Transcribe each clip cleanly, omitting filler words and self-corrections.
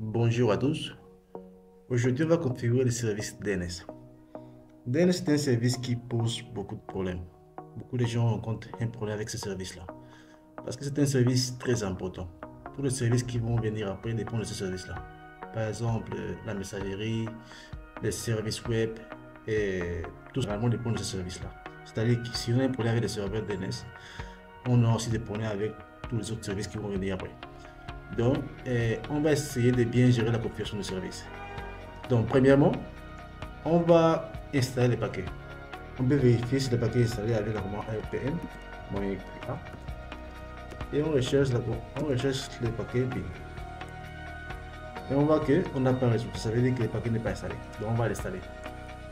Bonjour à tous. Aujourd'hui, on va configurer le service DNS. DNS est un service qui pose beaucoup de problèmes. Beaucoup de gens rencontrent un problème avec ce service-là. Parce que c'est un service très important. Tous les services qui vont venir après dépendent de ce service-là. Par exemple, la messagerie, les services web, et tout généralement dépend de ce service-là. C'est-à-dire que si on a un problème avec les serveurs DNS, on a aussi des problèmes avec tous les autres services qui vont venir après. Donc, on va essayer de bien gérer la configuration du service. Donc, premièrement, on va installer les paquets. On peut vérifier si le paquet est installé avec la commande rpm, et on recherche le paquet bin. Et on voit qu'on n'a pas un résultat, ça veut dire que le paquet n'est pas installé. Donc, on va l'installer.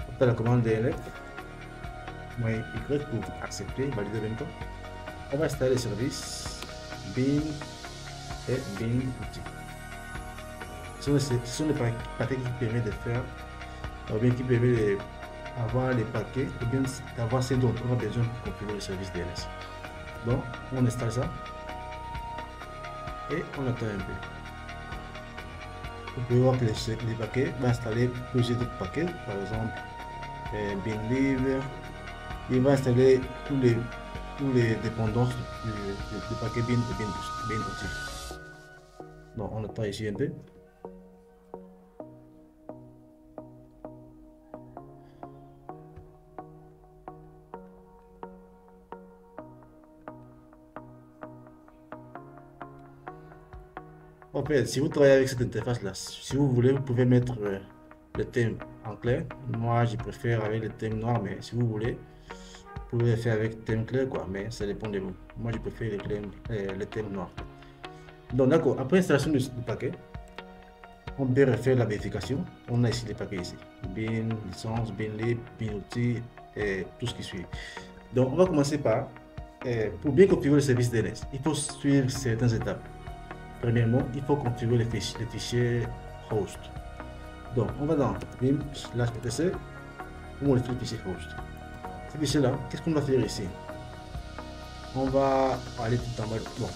On fait la commande dlf, y pour accepter, valider en même temps. On va installer le service bin et bin outil. Ce sont les paquets qui permettent de faire, ou bien qui permettent d'avoir les paquets, ou bien d'avoir ces dont on a besoin pour configurer le service DNS. Donc, on installe ça et on attend un peu. Vous pouvez voir que les paquets vont installer plusieurs autres paquets, par exemple binlib. Il va installer tous les dépendances du paquet bin et bin outil. Donc, on attend ici un peu. En fait, si vous travaillez avec cette interface-là, si vous voulez, vous pouvez mettre le thème en clair. Moi, je préfère avec le thème noir, mais si vous voulez, vous pouvez le faire avec le thème clair, quoi. Mais ça dépend de vous. Moi, je préfère le thème noir. Donc, d'accord. Après installation du paquet, on peut refaire la vérification. On a ici les paquets ici. Bin, licence, binlib, bin outil et tout ce qui suit. Donc, on va commencer par, pour bien configurer le service DNS, il faut suivre certaines étapes. Premièrement, il faut configurer les fichiers host. Donc, on va dans vim/etc pour modifier le fichier host. Ce fichier-là, qu'est-ce qu'on va faire ici? On va aller tout en bas. Bon,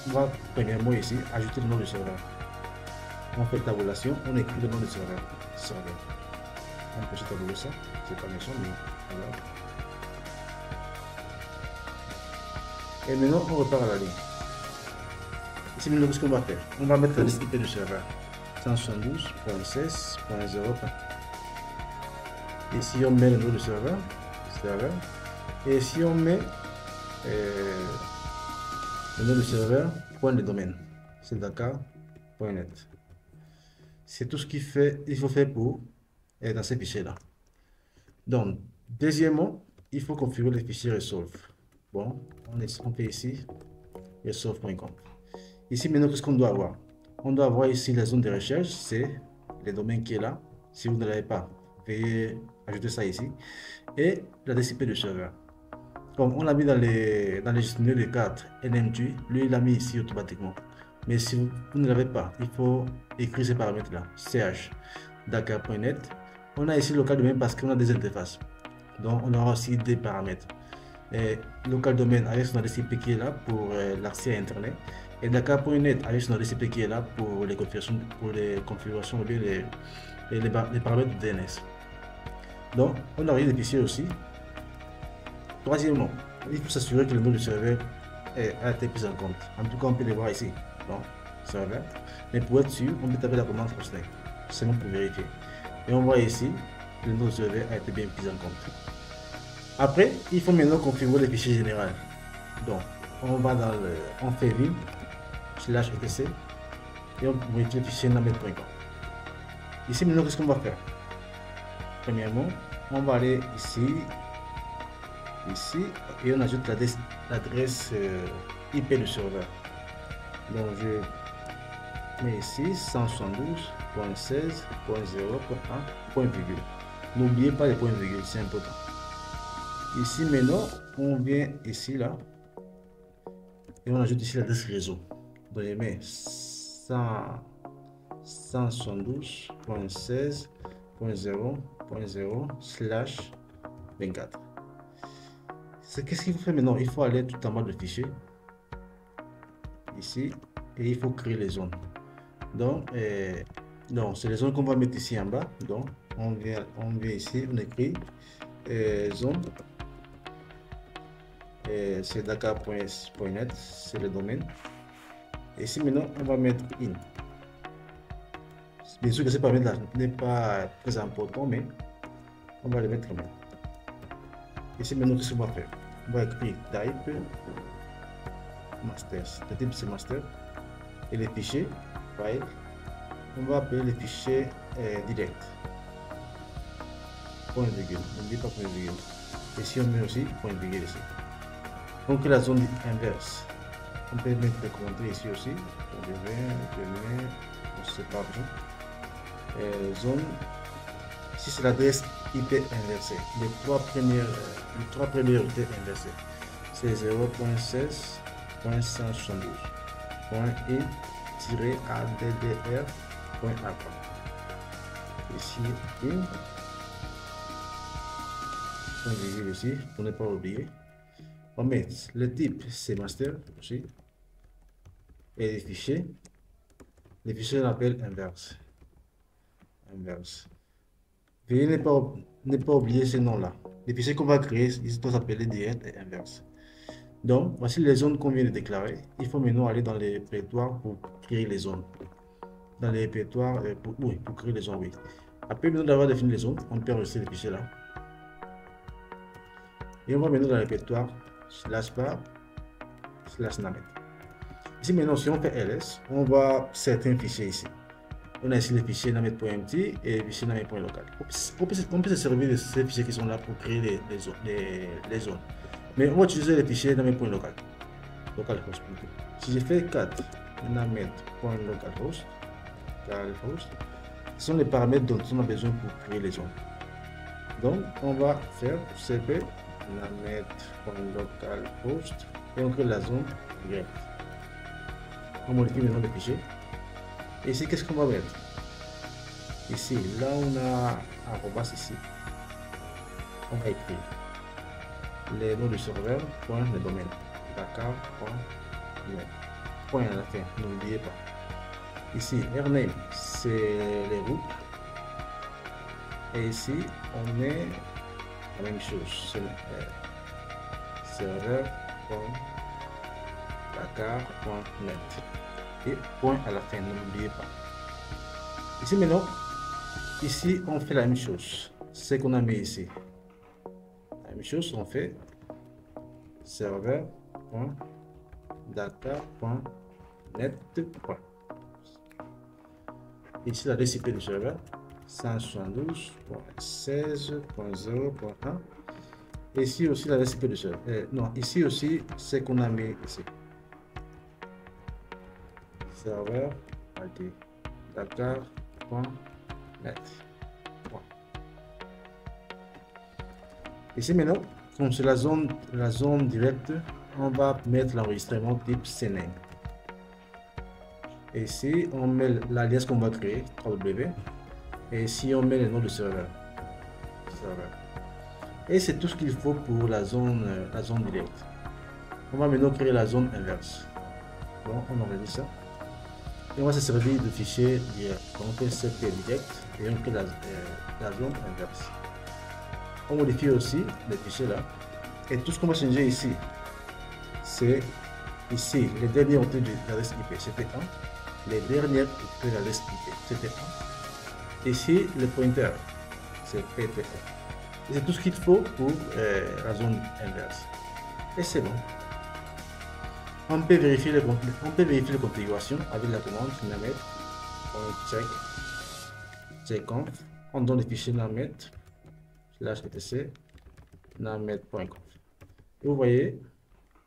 on va premièrement ici ajouter le nom du serveur. On fait tabulation, on écrit le nom du serveur. On peut tabuler ça, c'est pas méchant, mais voilà. Et maintenant, on repart à la ligne. Ici, maintenant, qu'est-ce qu'on va faire? On va mettre la liste IP du serveur 172.16.0. Ici, on met le nom du serveur. Et ici, on met le nom du serveur, point de domaine, c'est dakar.net. C'est tout ce qu'il faut faire pour être dans ces fichiers-là. Donc, deuxièmement, il faut configurer les fichiers resolve. Bon, on fait ici resolve.com. Ici, maintenant, qu'est-ce qu'on doit avoir? On doit avoir ici la zone de recherche, c'est le domaine qui est là. Si vous ne l'avez pas, veuillez ajouter ça ici. Et la DCP du serveur. Comme on l'a mis dans les gestionnaires de cartes NMG, lui il l'a mis ici automatiquement. Mais si vous ne l'avez pas, il faut écrire ces paramètres-là. ch dakar.net. On a ici local domaine parce qu'on a des interfaces. Donc on aura aussi des paramètres. Et local domaine avec son adresse IP qui est là pour l'accès à Internet. Et dakar.net avec son adresse IP qui est là pour les configurations ou bien les paramètres de DNS. Donc on a des fichiers aussi. Troisièmement, il faut s'assurer que le nom du serveur a été pris en compte. En tout cas, on peut le voir ici. Donc, serveur. Mais pour être sûr, on peut taper la commande hostname. Seulement pour vérifier. Et on voit ici que le nom du serveur a été bien pris en compte. Après, il faut maintenant configurer les fichiers généraux. Donc, on va dans le. On fait vim/etc et on modifie le fichier named.com. Ici, maintenant, qu'est-ce qu'on va faire? Premièrement, on va aller ici et on ajoute l'adresse IP du serveur. Donc je mets ici 172.16.0.1. N'oubliez pas les points virgule, c'est important. Ici maintenant, on vient ici là et on ajoute ici l'adresse réseau. Donc je mets 172.16.0.0/24. Qu'est-ce qu'il faut faire maintenant? Il faut aller tout en bas du fichier, ici, et il faut créer les zones. Donc, c'est les zones qu'on va mettre ici en bas. Donc, on vient ici, on écrit zone. C'est dakar.net, c'est le domaine. Et ici, maintenant, on va mettre in. Bien sûr que ce paramètre n'est pas très important, mais on va le mettre quand même. Ici, maintenant, qu'est-ce qu'on va faire? On va écrire type master. Le type, c'est master. Et les fichiers, file, on va appeler les fichiers direct. Point virgule, n'oublie pas point virgule. Et si on met aussi point virgule ici. Donc la zone inverse, on peut mettre des commentaires ici aussi. On ne sait pas bien. Zone, ici c'est l'adresse IP inversée. Les trois premières unités inversées. C'est 0.16.112.in-addr.alpha. Ici, une. Point virgule ici, pour ne pas oublier. On met le type, c'est master aussi. Et les fichiers on appelle inverse. Veuillez ne pas oublier ces noms-là. Les fichiers qu'on va créer, ils doivent s'appeler direct et inverse. Donc, voici les zones qu'on vient de déclarer. Il faut maintenant aller dans les répertoires pour créer les zones. Dans les répertoires, pour créer les zones, oui. Après, maintenant d'avoir défini les zones, on peut enregistrer les fichiers là. Et on va maintenant dans le répertoire /var/namet. Ici maintenant, si on fait ls, on voit certains fichiers ici. On a ici les fichiers namet.mt et les fichiers namet.local. On peut se servir de ces fichiers qui sont là pour créer les zones. Mais on va utiliser les fichiers namet.local. Localhost plutôt. Si je fais 4 namet.localhost, ce sont les paramètres dont on a besoin pour créer les zones. Donc, on va faire cp namet.localhost et on crée la zone Y. On modifie maintenant le fichier. Et ici, qu'est-ce qu'on va mettre? Ici, là, on a arrobas ici. On va écrire les noms du serveur, point le domaine, dakar.net. Point à la fin, n'oubliez pas. Ici, rname, c'est les routes. Et ici, on met la même chose, c'est serveur.dakar.net. Et point à la fin, n'oubliez pas. Ici maintenant, ici on fait la même chose, ce qu'on a mis ici. La même chose, on fait serveur.dakar.net. Ici l'adresse IP du serveur 172.16.0.1. Ici aussi l'adresse IP du serveur. Non, ici aussi ce qu'on a mis ici. Serveur dakar.net. Ici maintenant, comme c'est la zone directe, on va mettre l'enregistrement type CNAME. Et ici, on met l'alias qu'on va créer, 3W. Et ici, on met le nom du serveur. Et c'est tout ce qu'il faut pour la zone directe. On va maintenant créer la zone inverse. Bon, on enregistre ça. Et on va se servir de fichier direct. Donc, on fait cp direct et on crée la zone inverse. On modifie aussi les fichiers là. Et tout ce qu'on va changer ici, c'est ici les dernières entrées de l'adresse IP, c'était 1. Les dernières entrées de l'adresse IP, c'était 1. Ici, le pointer, c'est PPF. Et c'est tout ce qu'il faut pour la zone inverse. Et c'est bon. On peut vérifier les configurations avec la commande namet.check.conf. On donne les fichiers namet/etc namet.conf. Et vous voyez,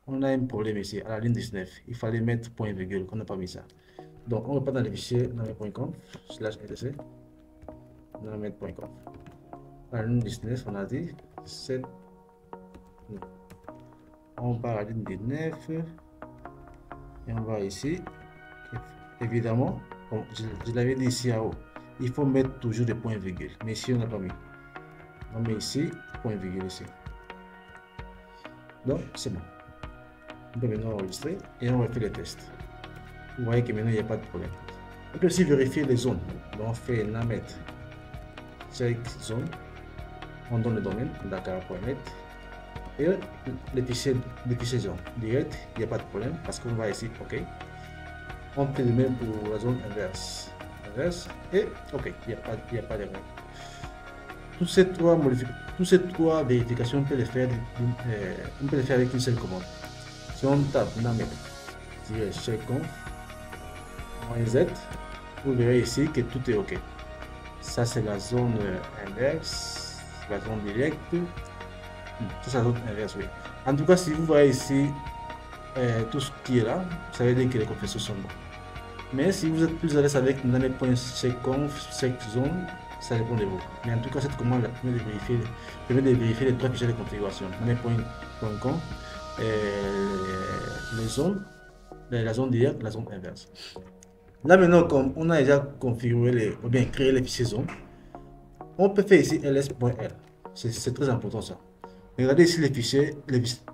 on a un problème ici à la ligne 19. Il fallait mettre point virgule, on n'a pas mis ça. Donc on repart dans les fichiers namet.conf/etc namet.conf. À la ligne 19, on a dit 7. On part à la ligne 19. Et on va ici. Évidemment, comme je l'avais dit ici en haut, il faut mettre toujours des points virgules. Mais ici, on n'a pas mis. On met ici, point virgule ici. Donc, c'est bon. On peut maintenant enregistrer et on refait les tests. Vous voyez que maintenant, il n'y a pas de problème. On peut aussi vérifier les zones. Donc, on fait namet check zone. On donne le domaine, dakar.net. Et les fichiers zone. Direct, il n'y a pas de problème parce qu'on va ici, OK. On fait le même pour la zone inverse. Et OK, il n'y a pas d'erreur. Toutes ces trois vérifications, on peut les faire avec une seule commande. Si on tape namet-checkconf -z, vous verrez ici que tout est OK. Ça, c'est la zone inverse, la zone directe. Ça, c'est la zone inverse, oui. En tout cas, si vous voyez ici tout ce qui est là, ça veut dire que les confessions sont bonnes. Mais si vous êtes plus à l'aise avec namet.checkconf, checkzone, ça dépend de vous. Mais en tout cas, cette commande permet de vérifier les trois fichiers de configuration. Namet.conf, les zones, la zone directe, la zone inverse. Là maintenant, comme on a déjà configuré ou bien créé les fichiers zones, on peut faire ici ls.l. C'est très important ça. Regardez ici les fichiers,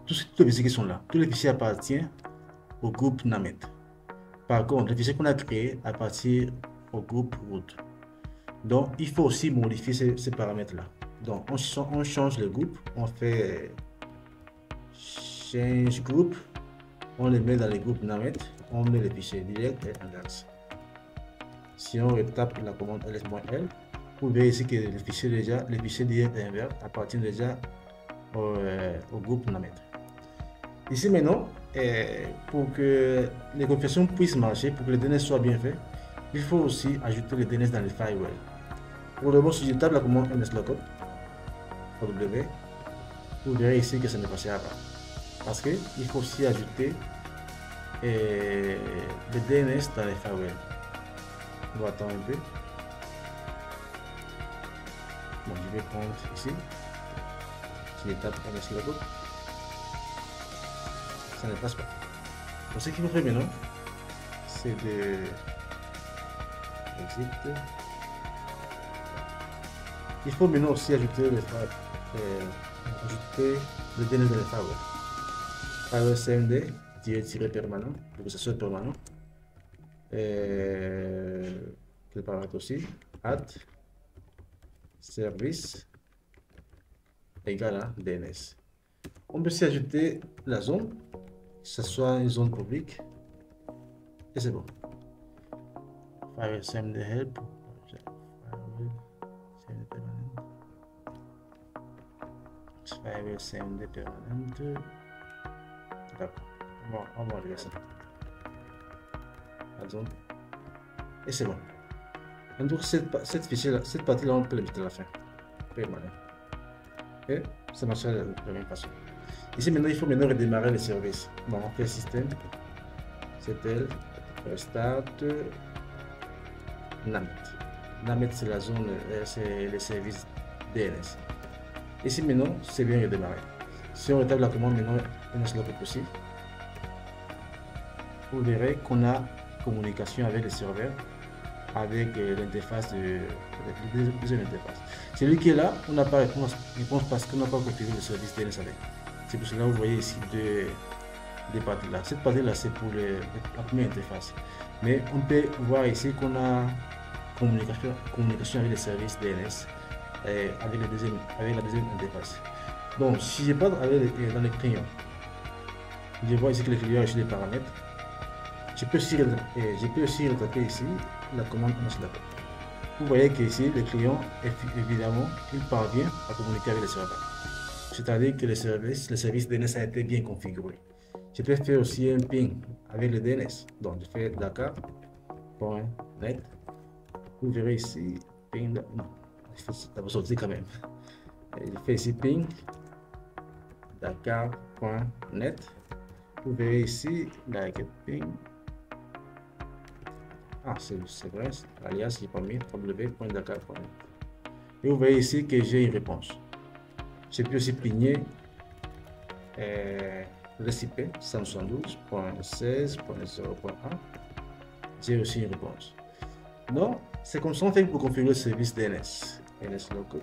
tous les fichiers qui sont là. Tous les fichiers appartiennent au groupe namet. Par contre, les fichiers qu'on a créés appartiennent au groupe root. Donc, il faut aussi modifier ces paramètres-là. Donc, on change le groupe, on fait change group, on les met dans les groupes namet, on met les fichiers directs et inverse. Si on retape la commande ls.l, vous verrez ici que les fichiers directs et inverse appartiennent déjà au groupe namet. Ici maintenant, pour que les configurations puissent marcher, pour que les DNS soient bien faits, il faut aussi ajouter les DNS dans les firewalls. Pour le moment, si je tape la commande nslookup, vous verrez ici que ça ne passera pas. Parce qu'il faut aussi ajouter les DNS dans les firewalls. On va attendre un peu. Bon, je vais prendre ici. Si je tape nslookup, ça ne passe pas. Donc, ce qu'il faut faire maintenant, c'est de exit. Il faut maintenant aussi ajouter le DNS dans les firewalls. Firewall cmd -permanent pour que ça soit permanent. Le paramètre aussi add service égale à DNS. On peut aussi ajouter la zone, que ce soit une zone publique, et c'est bon. Firewall cmd help. Firewall cmd permanent. D'accord. Bon, on va regarder ça. La zone. Et c'est bon. Donc cette partie-là, on peut la mettre à la fin. Permanent. Et ça marche de la même façon. Ici maintenant, il faut redémarrer le service. Bon, on fait système. C'est elle. Restart. Namet. Namet, c'est la zone, c'est le service DNS. Ici maintenant, c'est bien redémarré. Si on rétablit la commande maintenant, nslookup aussi, vous verrez qu'on a communication avec le serveur, avec l'interface de deuxième interface. Celui qui est là, on n'a pas réponse parce qu'on n'a pas configuré le service DNS avec. C'est pour cela que vous voyez ici deux parties là. Cette partie là, c'est pour la première interface. Mais on peut voir ici qu'on a communication avec le service DNS avec la deuxième interface. Donc, si je parle dans les clients, je vois ici que le client a reçu des paramètres. Je peux aussi retaper ici la commande nslookup. Vous voyez qu'ici, le client, évidemment, il parvient à communiquer avec le serveur. C'est-à-dire que le service DNS a été bien configuré. Je peux faire aussi un ping avec le DNS. Donc, je fais dakar.net. Vous verrez ici, ping. Non, ça va sortir quand même. Je fais ici ping dakar.net. Vous verrez ici la ping. Ah, c'est vrai, alias, j'ai pas mis www.dakar.net. Et vous voyez ici que j'ai une réponse. Je peux aussi pigner l'IP 172.16.0.1. J'ai aussi une réponse. Donc, c'est comme ça on fait pour configurer le service DNS. nslookup.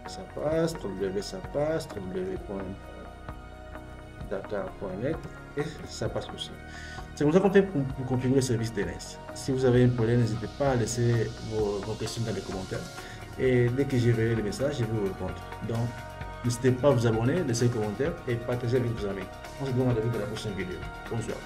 Ça passe, www ça passe, www.dakar.net. et ça passe aussi. C'est comme ça qu'on fait pour configurer le service DNS. Si vous avez un problème, n'hésitez pas à laisser vos questions dans les commentaires. Et dès que je verrai les messages, je vais vous répondre. Donc, n'hésitez pas à vous abonner, laisser un commentaire et partager avec vos amis. On se donne rendez-vous dans la prochaine vidéo. Bonsoir.